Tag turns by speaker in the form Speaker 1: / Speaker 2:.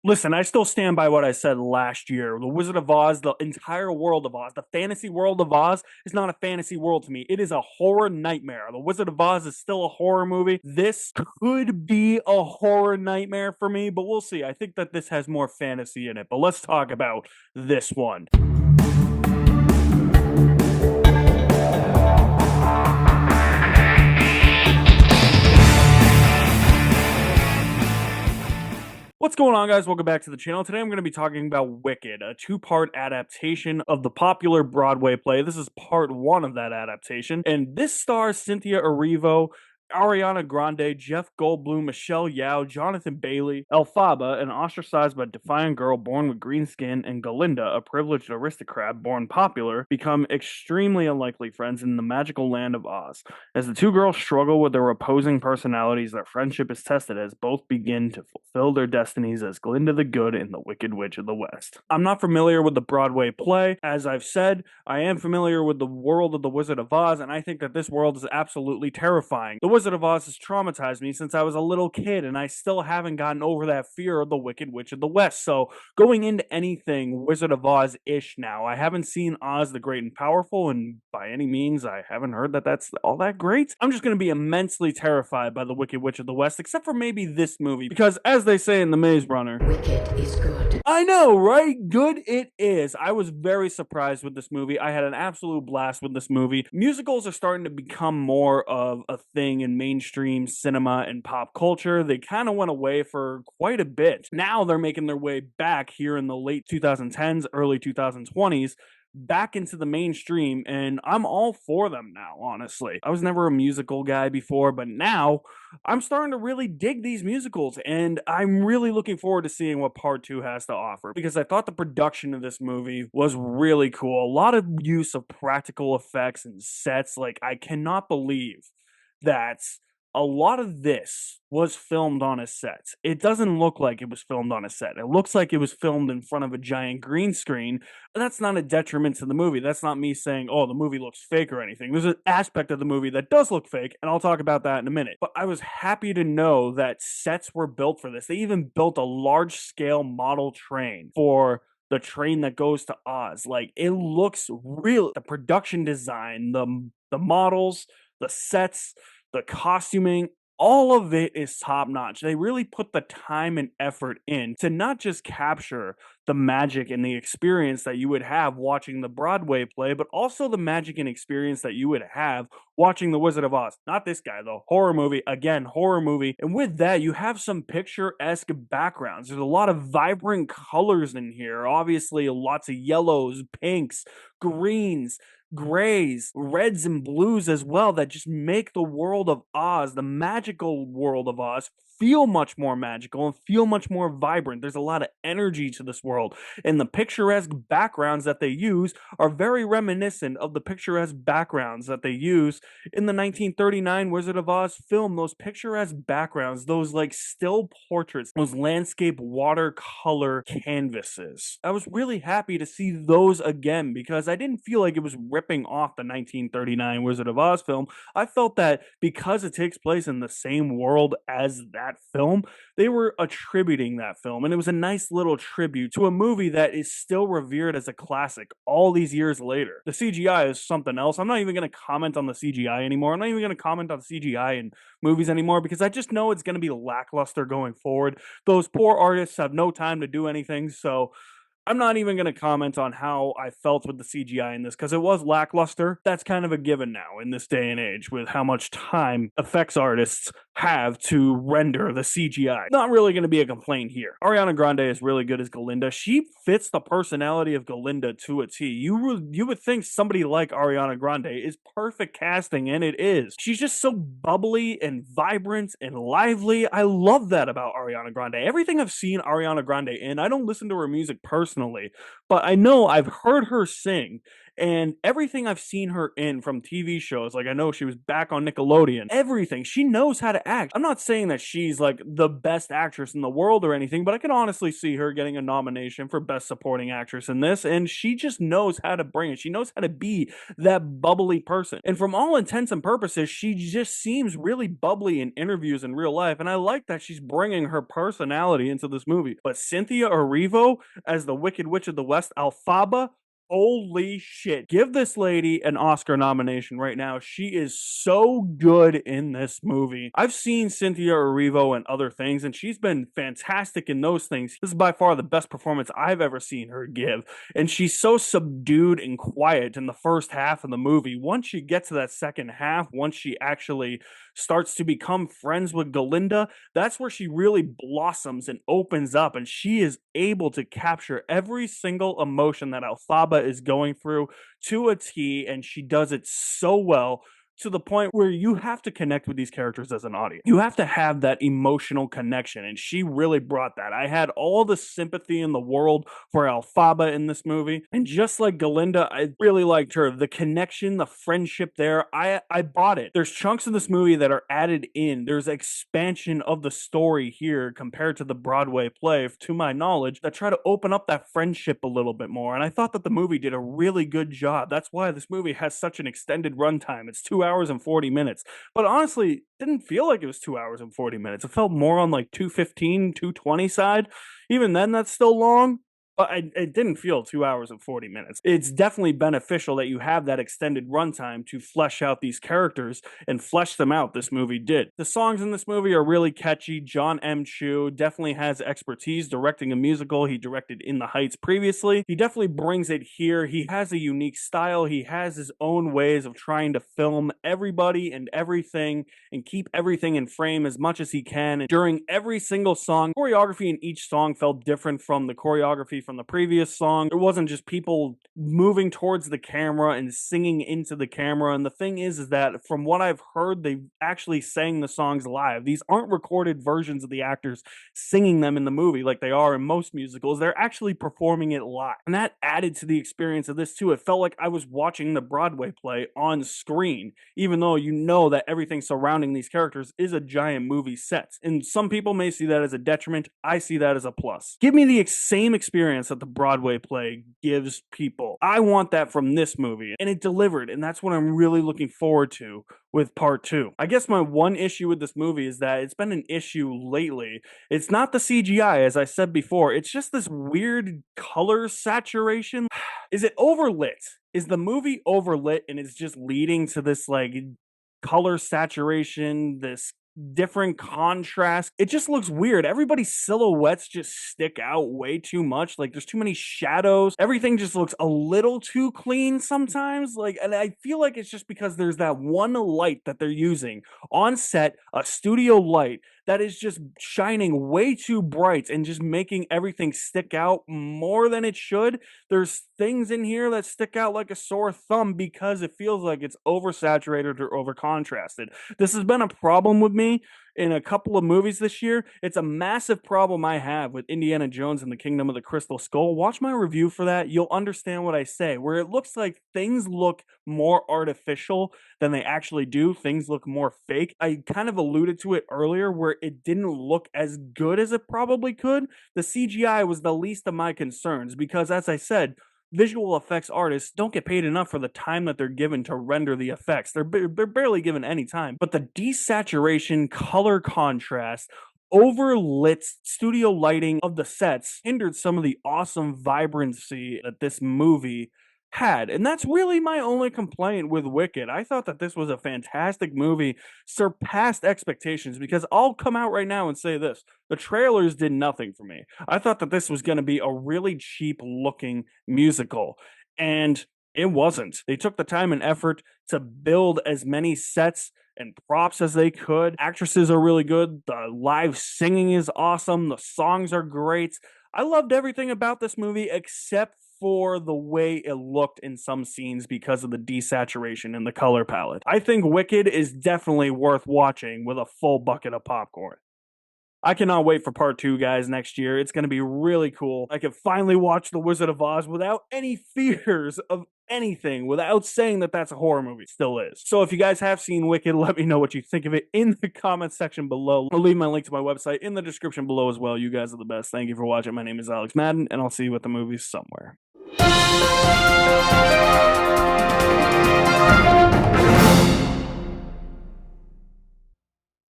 Speaker 1: Listen, I still stand by what I said last year. The Wizard of Oz, the entire world of Oz, the fantasy world of Oz is not a fantasy world to me. It is a horror nightmare. The Wizard of Oz is still a horror movie. This could be a horror nightmare for me, but we'll see. I think that this has more fantasy in it. But let's talk about this one. What's going on, guys? Welcome back to the channel. Today I'm going to be talking about Wicked, a two-part adaptation of the popular Broadway play. This is part one of that adaptation, and this stars Cynthia Erivo, Ariana Grande, Jeff Goldblum, Michelle Yeoh, Jonathan Bailey, Elphaba, an ostracized but defiant girl born with green skin, and Galinda, a privileged aristocrat born popular, become extremely unlikely friends in the magical land of Oz. As the two girls struggle with their opposing personalities, their friendship is tested as both begin to fulfill their destinies as Glinda the Good and the Wicked Witch of the West. I'm not familiar with the Broadway play. As I've said, I am familiar with the world of the Wizard of Oz, and I think that this world is absolutely terrifying. The Wizard of Oz has traumatized me since I was a little kid, and I still haven't gotten over that fear of the Wicked Witch of the West. So, going into anything Wizard of Oz-ish now, I haven't seen Oz the Great and Powerful, and by any means, I haven't heard that that's all that great. I'm just going to be immensely terrified by the Wicked Witch of the West, except for maybe this movie, because as they say in The Maze Runner,
Speaker 2: Wicked is good.
Speaker 1: I know, right? Good it is. I was very surprised with this movie. I had an absolute blast with this movie. Musicals are starting to become more of a thing in mainstream cinema and pop culture. They kind of went away for quite a bit. Now they're making their way back here in the late 2010s, early 2020s, back into the mainstream, and I'm all for them now, honestly. I was never a musical guy before, but now I'm starting to really dig these musicals, and I'm really looking forward to seeing what part two has to offer, because I thought the production of this movie was really cool. A lot of use of practical effects and sets. Like, I cannot believe that a lot of this was filmed on a set. It doesn't look like it was filmed on a set. It looks like it was filmed in front of a giant green screen. But that's not a detriment to the movie. That's not me saying, oh, the movie looks fake or anything. There's an aspect of the movie that does look fake, and I'll talk about that in a minute. But I was happy to know that sets were built for this. They even built a large-scale model train for the train that goes to Oz. Like, it looks real. The production design, the models, the sets, the costuming, all of it is top notch. They really put the time and effort in to not just capture the magic and the experience that you would have watching the Broadway play, but also the magic and experience that you would have watching The Wizard of Oz. Not this guy, though. Horror movie. Again, horror movie. And with that, you have some picturesque backgrounds. There's a lot of vibrant colors in here. Obviously, lots of yellows, pinks, greens, grays, reds, and blues as well, that just make the world of Oz, the magical world of Oz, feel much more magical and feel much more vibrant. There's a lot of energy to this world, and the picturesque backgrounds that they use are very reminiscent of the picturesque backgrounds that they use in the 1939 Wizard of Oz film. Those picturesque backgrounds, those like still portraits, those landscape watercolor canvases. I was really happy to see those again, because I didn't feel like it was ripping off the 1939 Wizard of Oz film. I felt that because it takes place in the same world as that film, they were attributing that film, and it was a nice little tribute to a movie that is still revered as a classic all these years later. The CGI is something else. I'm not even going to comment on the CGI anymore. I'm not even going to comment on CGI in movies anymore, because I just know it's going to be lackluster going forward. Those poor artists have no time to do anything, so I'm not even going to comment on how I felt with the CGI in this, because it was lackluster. That's kind of a given now in this day and age, with how much time effects artists have to render the CGI. Not really going to be a complaint here. Ariana Grande is really good as Galinda. She fits the personality of Galinda to a T. You would think somebody like Ariana Grande is perfect casting, and it is. She's just so bubbly and vibrant and lively. I love that about Ariana Grande. Everything I've seen Ariana Grande in, I don't listen to her music personally, but I know I've heard her sing, And everything I've seen her in from TV shows, like I know she was back on Nickelodeon, everything, she knows how to act. I'm not saying that she's like the best actress in the world or anything, but I can honestly see her getting a nomination for Best Supporting Actress in this, and she just knows how to bring it. She knows how to be that bubbly person. And from all intents and purposes, she just seems really bubbly in interviews in real life, and I like that she's bringing her personality into this movie. But Cynthia Erivo as the Wicked Witch of the West, Alphaba, holy shit. Give this lady an Oscar nomination right now. She is so good in this movie. I've seen Cynthia Erivo in other things, and she's been fantastic in those things. This is by far the best performance I've ever seen her give. And she's so subdued and quiet in the first half of the movie. Once she gets to that second half, once she actually starts to become friends with Galinda, that's where she really blossoms and opens up, and she is able to capture every single emotion that Alphaba is going through to a T, and she does it so well to the point where you have to connect with these characters as an audience. You have to have that emotional connection, and she really brought that. I had all the sympathy in the world for Alphaba in this movie, and just like Galinda, I really liked her. The connection, the friendship there, I bought it. There's chunks of this movie that are added in. There's expansion of the story here compared to the Broadway play, to my knowledge, that try to open up that friendship a little bit more, and I thought that the movie did a really good job. That's why this movie has such an extended runtime. It's 2 hours and 40 minutes. But honestly, didn't feel like it was 2 hours and 40 minutes. It felt more on like 215, 220 side. Even then, that's still long. But it didn't feel 2 hours and 40 minutes. It's definitely beneficial that you have that extended runtime to flesh out these characters and flesh them out. This movie did. The songs in this movie are really catchy. John M. Chu definitely has expertise directing a musical. He directed In the Heights previously. He definitely brings it here. He has a unique style. He has his own ways of trying to film everybody and everything and keep everything in frame as much as he can. And during every single song, choreography in each song felt different from the choreography from the previous song. It wasn't just people moving towards the camera and singing into the camera. And the thing is that from what I've heard, they actually sang the songs live. These aren't recorded versions of the actors singing them in the movie like they are in most musicals. They're actually performing it live. And that added to the experience of this too. It felt like I was watching the Broadway play on screen, even though you know that everything surrounding these characters is a giant movie set. And some people may see that as a detriment. I see that as a plus. Give me the same experience that the Broadway play gives people. I want that from this movie, and it delivered, and that's what I'm really looking forward to with part two. I guess my one issue with this movie is that it's been an issue lately. It's not the CGI, as I said before, it's just this weird color saturation. Is it overlit? Is the movie overlit and it's just leading to this like color saturation, this different contrast? It just looks weird. Everybody's silhouettes just stick out way too much. Like there's too many shadows. Everything just looks a little too clean sometimes. Like, and I feel like it's just because there's that one light that they're using on set, a studio light that is just shining way too bright and just making everything stick out more than it should. There's things in here that stick out like a sore thumb because it feels like it's oversaturated or overcontrasted. This has been a problem with me in a couple of movies this year. It's a massive problem I have with Indiana Jones and the Kingdom of the Crystal Skull. Watch my review for that. You'll understand what I say, where it looks like things look more artificial than they actually do. Things look more fake. I kind of alluded to it earlier where it didn't look as good as it probably could. The CGI was the least of my concerns because, as I said, visual effects artists don't get paid enough for the time that they're given to render the effects. They're barely given any time. But the desaturation, color contrast, overlit studio lighting of the sets hindered some of the awesome vibrancy that this movie had. And that's really my only complaint with Wicked. I thought that this was a fantastic movie, surpassed expectations, because I'll come out right now and say this. The trailers did nothing for me. I thought that this was going to be a really cheap looking musical, and it wasn't. They took the time and effort to build as many sets and props as they could. Actresses are really good. The live singing is awesome. The songs are great. I loved everything about this movie except for the way it looked in some scenes because of the desaturation in the color palette. I think Wicked is definitely worth watching with a full bucket of popcorn. I cannot wait for part 2, guys, next year. It's gonna be really cool. I can finally watch The Wizard of Oz without any fears of anything, without saying that that's a horror movie. It still is. So if you guys have seen Wicked, let me know what you think of it in the comments section below. I'll leave my link to my website in the description below as well. You guys are the best. Thank you for watching. My name is Alex Madden, and I'll see you at the movies somewhere.